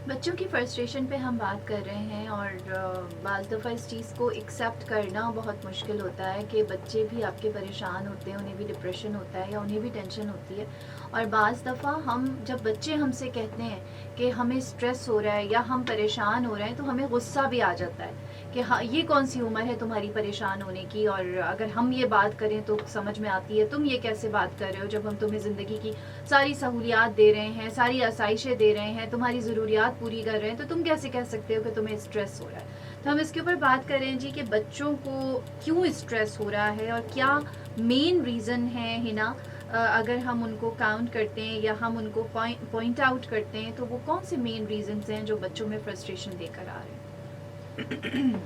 बच्चों की फ्रस्ट्रेशन पे हम बात कर रहे हैं और बाज़ दफ़ा इस चीज़ को एक्सेप्ट करना बहुत मुश्किल होता है कि बच्चे भी आपके परेशान होते हैं, उन्हें भी डिप्रेशन होता है या उन्हें भी टेंशन होती है। और बाज़ दफ़ा हम जब बच्चे हमसे कहते हैं कि हमें स्ट्रेस हो रहा है या हम परेशान हो रहे हैं, तो हमें गुस्सा भी आ जाता है कि हाँ, ये कौन सी उम्र है तुम्हारी परेशान होने की, और अगर हम ये बात करें तो समझ में आती है, तुम ये कैसे बात कर रहे हो जब हम तुम्हें ज़िंदगी की सारी सहूलियात दे रहे हैं, सारी आसाइशें दे रहे हैं, तुम्हारी ज़रूरियात पूरी कर रहे हैं, तो तुम कैसे कह सकते हो कि तुम्हें स्ट्रेस हो रहा है। तो हम इसके ऊपर बात करें जी कि बच्चों को क्यों स्ट्रेस हो रहा है और क्या मेन रीज़न है हिना। अगर हम उनको काउंट करते हैं या हम उनको पॉइंट आउट करते हैं तो वो कौन से मेन रीजंस हैं जो बच्चों में फ्रस्ट्रेशन देकर आ रहे हैं।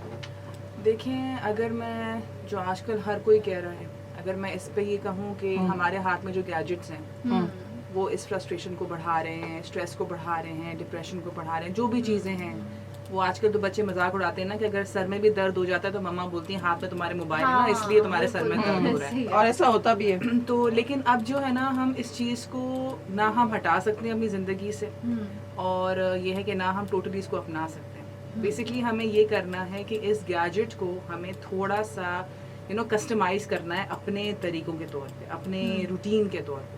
देखें, अगर मैं जो आजकल हर कोई कह रहा है, अगर मैं इस पे ये कहूँ कि हमारे हाथ में जो गैजेट्स हैं वो इस फ्रस्ट्रेशन को बढ़ा रहे हैं, स्ट्रेस को बढ़ा रहे हैं, डिप्रेशन को बढ़ा रहे हैं, जो भी चीज़ें हैं वो आजकल तो बच्चे मजाक उड़ाते हैं ना कि अगर सर में भी दर्द हो जाता है तो मम्मा बोलती हैं हाथ में तुम्हारे मोबाइल है ना, इसलिए तुम्हारे सर में दर्द हो रहा है। और ऐसा होता भी है। तो लेकिन अब जो है ना, हम इस चीज़ को ना हम हटा सकते हैं अपनी ज़िंदगी से, और ये है कि ना हम टोटली इसको अपना सकते हैं। बेसिकली हमें ये करना है कि इस गैजेट को हमें थोड़ा सा कस्टमाइज़ करना है अपने तरीक़ों के तौर पे, अपने रूटीन के तौर पे।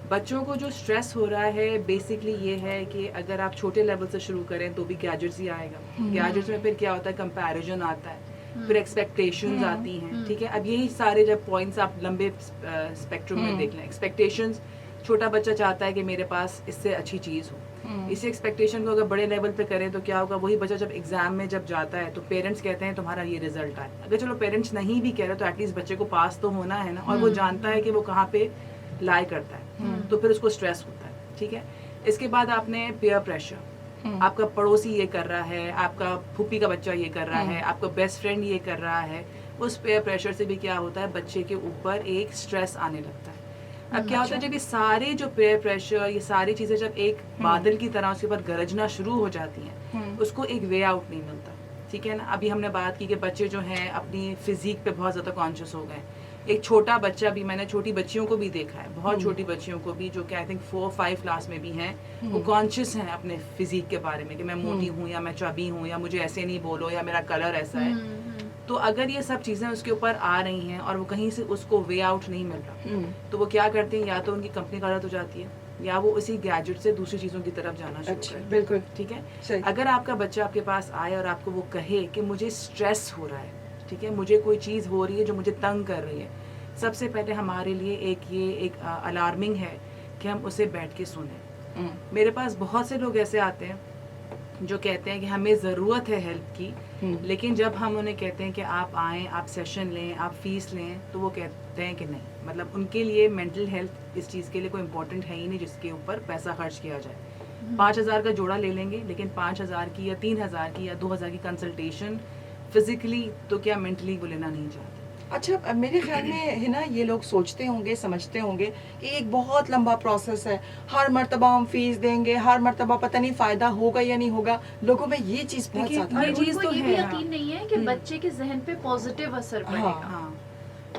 बच्चों को जो स्ट्रेस हो रहा है बेसिकली ये है कि अगर आप छोटे लेवल से शुरू करें तो भी गैजेट्स ही आएगा। गैजेट्स में फिर क्या होता है, कंपैरिजन आता है, फिर एक्सपेक्टेशंस आती हैं, ठीक है। अब यही सारे जब पॉइंट्स आप लंबे स्पेक्ट्रम में देख लें, एक्सपेक्टेशंस, छोटा बच्चा चाहता है कि मेरे पास इससे अच्छी चीज़ हो। इसी एक्सपेक्टेशन को अगर बड़े लेवल पे करें तो क्या होगा, वही बच्चा जब एग्जाम में जब जाता है तो पेरेंट्स कहते हैं तुम्हारा ये रिजल्ट आए। अगर चलो पेरेंट्स नहीं भी कह रहे तो एटलीस्ट बच्चे को पास तो होना है ना, और वो जानता है कि वो कहाँ पे लाई करता है, तो फिर उसको स्ट्रेस होता है, ठीक है। इसके बाद आपने पीयर प्रेशर, आपका पड़ोसी ये कर रहा है, आपका फूफी का बच्चा ये कर रहा है, आपका बेस्ट फ्रेंड ये कर रहा है, उस पीयर प्रेशर से भी क्या होता है, बच्चे के ऊपर एक स्ट्रेस आने लगता है। अब क्या होता है, जब ये सारे जो पीयर प्रेशर, ये सारी चीज़ें जब एक बादल की तरह उसके ऊपर गरजना शुरू हो जाती हैं, उसको एक वे आउट नहीं मिलता, ठीक है ना। अभी हमने बात की कि बच्चे जो हैं अपनी फिजिक पे बहुत ज़्यादा कॉन्शियस हो गए। एक छोटा बच्चा भी, मैंने छोटी बच्चियों को भी देखा है, बहुत छोटी बच्चियों को भी जो कि आई थिंक 4-5 क्लास में भी हैं, वो कॉन्शियस हैं अपने फिजिक के बारे में कि मैं मोटी हूँ या मैं चबी हूँ या मुझे ऐसे नहीं बोलो या मेरा कलर ऐसा है। तो अगर ये सब चीज़ें उसके ऊपर आ रही हैं और वो कहीं से उसको वे आउट नहीं मिल रहा, तो वो क्या करते हैं, या तो उनकी कंपनी गलत हो जाती है या वो उसी गैजेट से दूसरी चीज़ों की तरफ जाना शुरू करते हैं। बिल्कुल ठीक है। अगर आपका बच्चा आपके पास आए और आपको वो कहे कि मुझे स्ट्रेस हो रहा है, ठीक है, मुझे कोई चीज़ हो रही है जो मुझे तंग कर रही है, सबसे पहले हमारे लिए एक अलार्मिंग है कि हम उसे बैठ के सुने। मेरे पास बहुत से लोग ऐसे आते हैं जो कहते हैं कि हमें ज़रूरत है हेल्प की, लेकिन जब हम उन्हें कहते हैं कि आप आएँ, आप सेशन लें, आप फ़ीस लें, तो वो कहते हैं कि नहीं, मतलब उनके लिए मेंटल हेल्थ इस चीज़ के लिए कोई इम्पोर्टेंट है ही नहीं जिसके ऊपर पैसा खर्च किया जाए। 5,000 का जोड़ा ले लेंगे, लेकिन 5,000 की या 3,000 की या 2,000 की कंसल्टेशन फिजिकली तो क्या मेंटली वो लेना नहीं चाहते। अच्छा, मेरे ख्याल में है ना, ये लोग सोचते होंगे, समझते होंगे कि एक बहुत लंबा प्रोसेस है, हर मर्तबा हम फीस देंगे, हर मर्तबा पता नहीं फ़ायदा होगा या नहीं होगा। लोगों में ये चीज़ बहुत ज़्यादा है, उनको तो ये भी यकीन नहीं है कि बच्चे के जहन पे पॉजिटिव असर पड़ेगा। हाँ,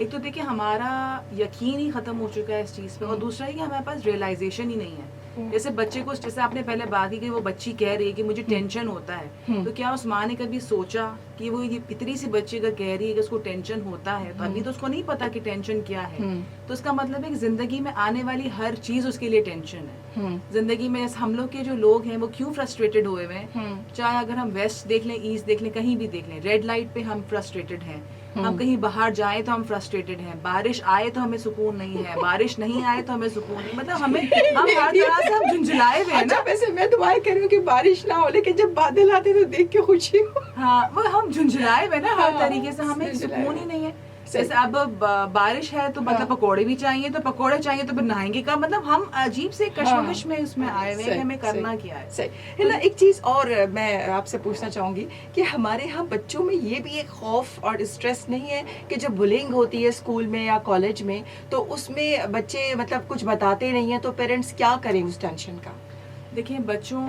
एक तो देखिए हमारा यकीन ही ख़त्म हो चुका है इस चीज़ पे, और दूसरा है कि हमारे पास रियलाइजेशन ही नहीं है। जैसे बच्चे को, जैसे आपने पहले बात की कि वो बच्ची कह रही है कि मुझे टेंशन होता है, तो क्या उस माँ ने कभी सोचा कि वो ये इतनी सी बच्ची अगर कह रही है कि उसको टेंशन होता है, तो अभी तो उसको नहीं पता कि टेंशन क्या है, तो उसका मतलब है कि जिंदगी में आने वाली हर चीज उसके लिए टेंशन है। जिंदगी में हम लोग के जो लोग हैं वो क्यों फ्रस्ट्रेटेड हुए हुए हैं, चाहे अगर हम वेस्ट देख लें, ईस्ट देख लें, कहीं भी देख लें, रेड लाइट पे हम फ्रस्ट्रेटेड हैं, हम कहीं बाहर जाएं तो हम फ्रस्ट्रेटेड हैं, बारिश आए तो हमें सुकून नहीं है, बारिश नहीं आए तो हमें सुकून नहीं, मतलब हम हर तरह से हम झुंझलाए हुए हैं ना। वैसे मैं दुआएं करूँ कि बारिश ना हो, लेकिन जब बादल आते तो देख के खुशी हो। हाँ, वो हम झुंझलाए हुए ना हर तरीके से, हमें सुकून ही नहीं है। जैसे अब बारिश है तो मतलब पकोड़े भी चाहिए, तो पकोड़े चाहिए तो फिर नहाएंगे कब, मतलब हम अजीब से कश्मकश में उसमें आए हुए हैं, हमें करना क्या है। सही है ना। एक चीज़ और मैं आपसे पूछना चाहूँगी कि हमारे यहाँ बच्चों में ये भी एक खौफ और स्ट्रेस नहीं है कि जब बुलिंग होती है स्कूल में या कॉलेज में, तो उसमें बच्चे मतलब कुछ बताते नहीं हैं, तो पेरेंट्स क्या करें उस टेंशन का? देखिए बच्चों,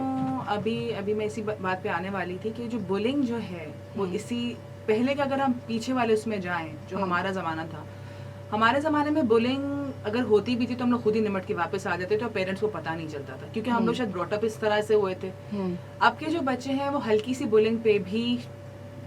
अभी मैं इसी बात पे आने वाली थी कि जो बुलिंग जो है वो इसी पहले का, अगर हम पीछे वाले उसमें जाएं जो हमारा ज़माना था, हमारे ज़माने में बुलिंग अगर होती भी थी तो हम लोग खुद ही निमट के वापस आ जाते थे और पेरेंट्स को पता नहीं चलता था, क्योंकि हम लोग शायद ब्रॉटअप इस तरह से हुए थे। अब के जो बच्चे हैं वो हल्की सी बुलिंग पे भी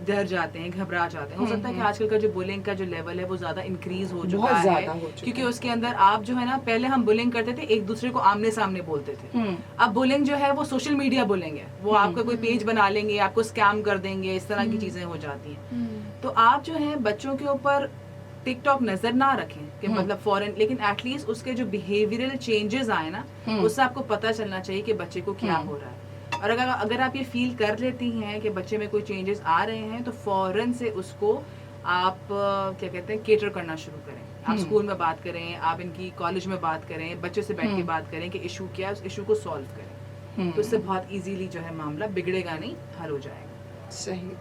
डर जाते हैं, घबरा जाते हैं। हो सकता है कि आजकल का जो बुलिंग का जो लेवल है वो ज्यादा इंक्रीज हो चुका बहुत ज्यादा है, हो चुका क्योंकि है। उसके अंदर आप जो है ना, पहले हम बुलिंग करते थे एक दूसरे को आमने सामने बोलते थे। अब बुलिंग जो है वो सोशल मीडिया बुलिंग है, वो आपका कोई पेज बना लेंगे, आपको स्कैम कर देंगे, इस तरह की चीजें हो जाती हैं। तो आप जो है बच्चों के ऊपर टिकटॉक नजर ना रखें कि मतलब फॉरेन, लेकिन एटलीस्ट उसके जो बिहेवियरल चेंजेस आए ना, उससे आपको पता चलना चाहिए कि बच्चे को क्या हो रहा है। और अगर आप ये फील कर लेती हैं कि बच्चे में कोई चेंजेस आ रहे हैं, तो फौरन से उसको आप क्या कहते हैं, केटर करना शुरू करें। आप स्कूल में बात करें, आप इनकी कॉलेज में बात करें, बच्चे से बैठ के बात करें कि इशू क्या है, उस इशू को सॉल्व करें। तो इससे बहुत इजीली जो है मामला बिगड़ेगा नहीं, हल हो जाएगा। सही।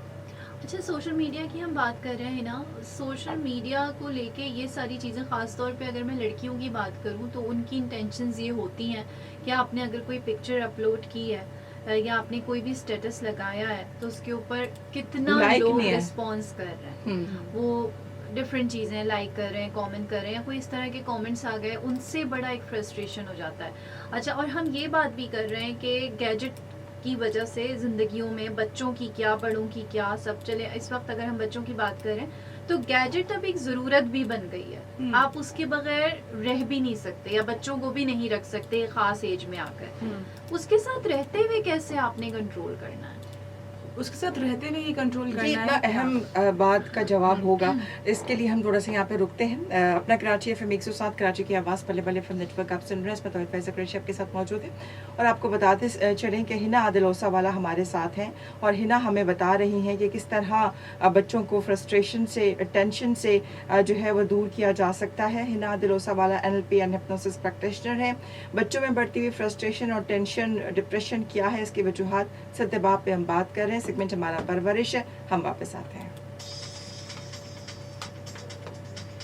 अच्छा, सोशल मीडिया की हम बात कर रहे हैं ना, सोशल मीडिया को लेके ये सारी चीज़ें, ख़ास तौर पे अगर मैं लड़कियों की बात करूँ तो उनकी इंटेंशंस ये होती हैं कि आपने अगर कोई पिक्चर अपलोड की है या आपने कोई भी स्टेटस लगाया है तो उसके ऊपर कितना Like लोग नहीं है। रिस्पॉन्स कर रहे हैं, वो डिफरेंट चीज़ें लाइक कर रहे हैं, कमेंट कर रहे हैं, या कोई इस तरह के कमेंट्स आ गए, उनसे बड़ा एक फ्रस्ट्रेशन हो जाता है। अच्छा, और हम ये बात भी कर रहे हैं कि गैजेट की वजह से ज़िंदगियों में बच्चों की क्या, बड़ों की क्या, सब चले। इस वक्त अगर हम बच्चों की बात करें तो गैजेट अब एक ज़रूरत भी बन गई है, आप उसके बगैर रह भी नहीं सकते, या बच्चों को भी नहीं रख सकते ख़ास एज में आकर। उसके साथ रहते हुए कैसे आपने कंट्रोल करना है? उसके साथ रहते हुए ही कंट्रोल ये करना इतना है। अहम बात का जवाब होगा, इसके लिए हम थोड़ा सा यहाँ पे रुकते हैं। अपना कराची एफएम 107 कराची की आवाज़ पले पले एफएम नेटवर्क आप सुन रहे हैं, इसमें तौर फैज़ कुरैशी आपके साथ मौजूद है। और आपको बताते चलें कि हिना आदिलोसा वाला हमारे साथ हैं, और हिना हमें बता रही हैं कि किस तरह बच्चों को फ्रस्ट्रेशन से, टेंशन से जो है वो दूर किया जा सकता है। हिना आदिलोसा वाला NLP एंड हिप्नोसिस प्रैक्टिशनर है। बच्चों में बढ़ती हुई फ्रस्ट्रेशन और टेंशन, डिप्रेशन क्या है, इसकी वजूहात सत्यबाब पे हम बात कर रहे हैं। सेगमेंट हमारा परवरिश है, हम वापस आते हैं।